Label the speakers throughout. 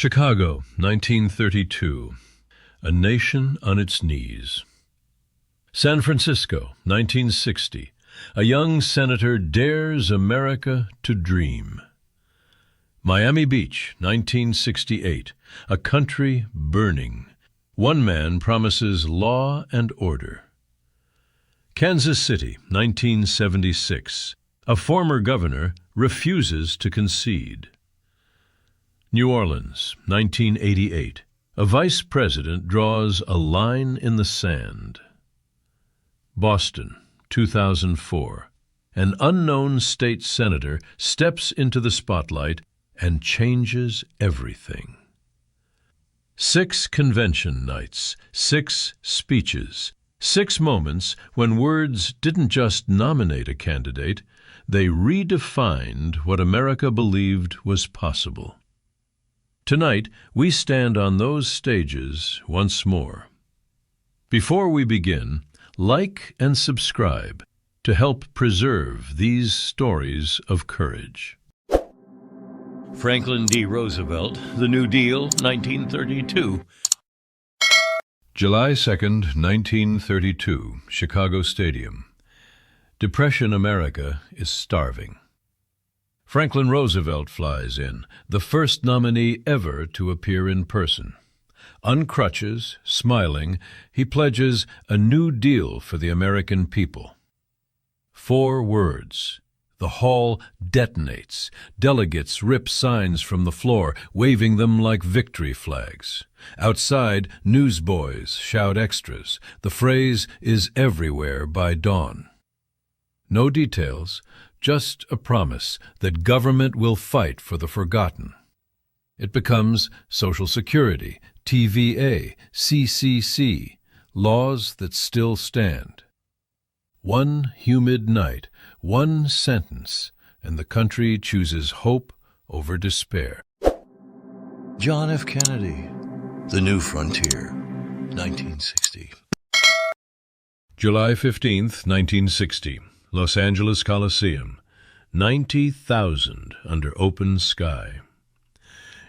Speaker 1: Chicago, 1932. A nation on its knees. San Francisco, 1960. A young senator dares America to dream. Miami Beach, 1968. A country burning. One man promises law and order. Kansas City, 1976. A former governor refuses to concede. New Orleans, 1988. A vice president draws a line in the sand. Boston, 2004. An unknown state senator steps into the spotlight and changes everything. 6 convention nights, 6 speeches, 6 moments when words didn't just nominate a candidate, they redefined what America believed was possible. Tonight, we stand on those stages once more. Before we begin, like and subscribe to help preserve these stories of courage.
Speaker 2: Franklin D. Roosevelt, The New Deal, 1932.
Speaker 1: July 2nd, 1932, Chicago Stadium. Depression America is starving. Franklin Roosevelt flies in, the first nominee ever to appear in person. On crutches, smiling, he pledges a new deal for the American people. 4 words. The hall detonates. Delegates rip signs from the floor, waving them like victory flags. Outside, newsboys shout extras. The phrase is everywhere by dawn. No details, just a promise that government will fight for the forgotten. It becomes Social Security, TVA, CCC, laws that still stand. One humid night, one sentence, and the country chooses hope over despair.
Speaker 2: John F. Kennedy, The New Frontier, 1960.
Speaker 1: July 15th, 1960. Los Angeles Coliseum. 90,000 under open sky.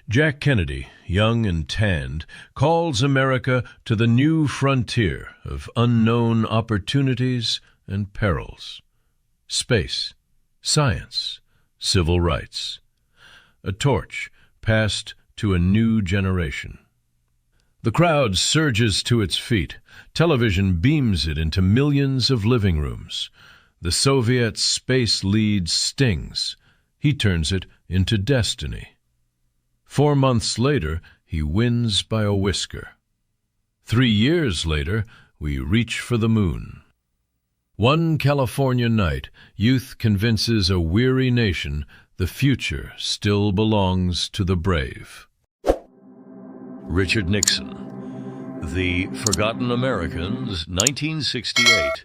Speaker 1: Jack Kennedy, young and tanned, calls America to the new frontier of unknown opportunities and perils. Space, science, civil rights. A torch passed to a new generation. The crowd surges to its feet. Television beams it into millions of living rooms. The Soviet space lead stings. He turns it into destiny. 4 months later, he wins by a whisker. 3 years later, we reach for the moon. One California night, youth convinces a weary nation the future still belongs to the brave.
Speaker 2: Richard Nixon, The Forgotten Americans, 1968.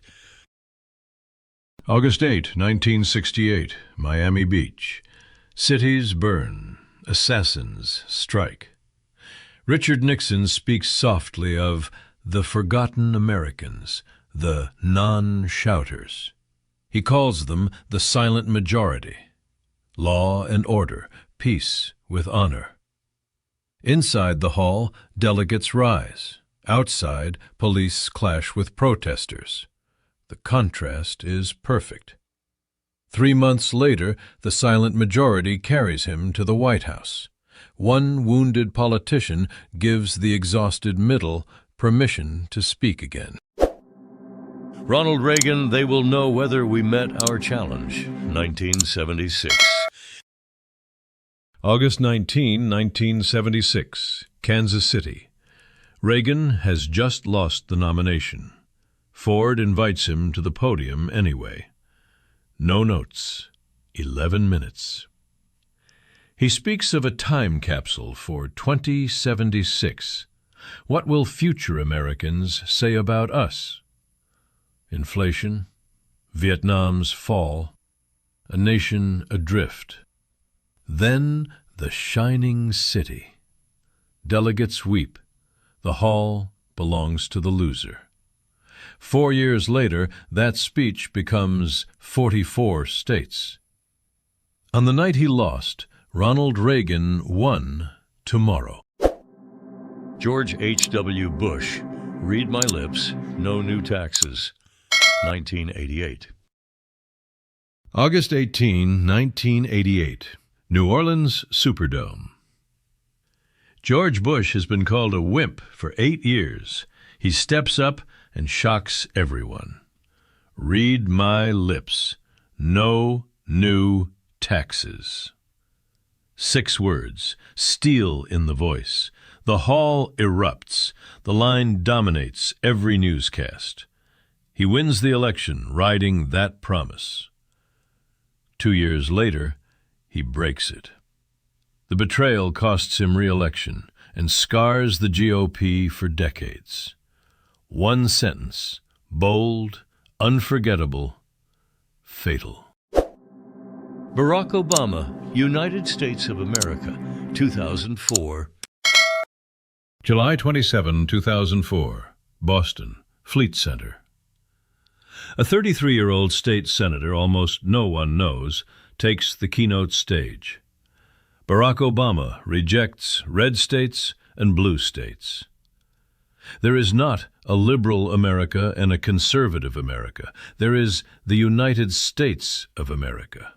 Speaker 1: August 8, 1968, Miami Beach. Cities burn. Assassins strike. Richard Nixon speaks softly of the forgotten Americans, the non-shouters. He calls them the silent majority. Law and order, peace with honor. Inside the hall, delegates rise. Outside, police clash with protesters. The contrast is perfect. 3 months later, the silent majority carries him to the White House. One wounded politician gives the exhausted middle permission to speak again.
Speaker 2: Ronald Reagan, They Will Know Whether We Met Our Challenge, 1976.
Speaker 1: August 19, 1976, Kansas City. Reagan has just lost the nomination. Ford invites him to the podium anyway. No notes. 11 minutes. He speaks of a time capsule for 2076. What will future Americans say about us? Inflation, Vietnam's fall, a nation adrift. Then the shining city. Delegates weep. The hall belongs to the loser. 4 years later, that speech becomes 44 states. On the night he lost, Ronald Reagan won tomorrow.
Speaker 2: George H.W. Bush, Read My Lips, No New Taxes, 1988.
Speaker 1: August 18, 1988. New Orleans Superdome. George Bush has been called a wimp for 8 years. He steps up and shocks everyone. Read my lips. No new taxes. 6 words, steel in the voice. The hall erupts. The line dominates every newscast. He wins the election riding that promise. 2 years later, he breaks it. The betrayal costs him re-election and scars the GOP for decades. One sentence, bold, unforgettable, fatal.
Speaker 2: Barack Obama, United States of America, 2004.
Speaker 1: July 27, 2004, Boston, Fleet Center. A 33-year-old state senator almost no one knows takes the keynote stage. Barack Obama rejects red states and blue states. There is not a liberal America and a conservative America. There is the United States of America.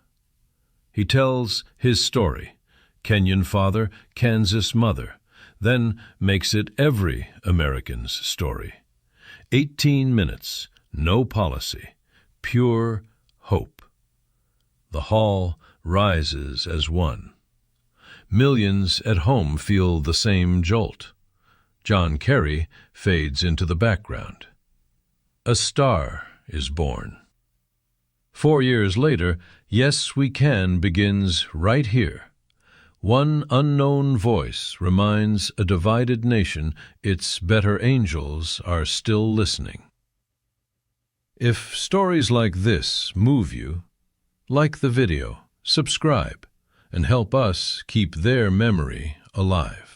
Speaker 1: He tells his story, Kenyan father, Kansas mother, then makes it every American's story. 18 minutes, no policy, pure hope. The hall rises as one. Millions at home feel the same jolt. John Kerry fades into the background. A star is born. 4 years later, Yes We Can begins right here. One unknown voice reminds a divided nation its better angels are still listening. If stories like this move you, like the video, subscribe, and help us keep their memory alive.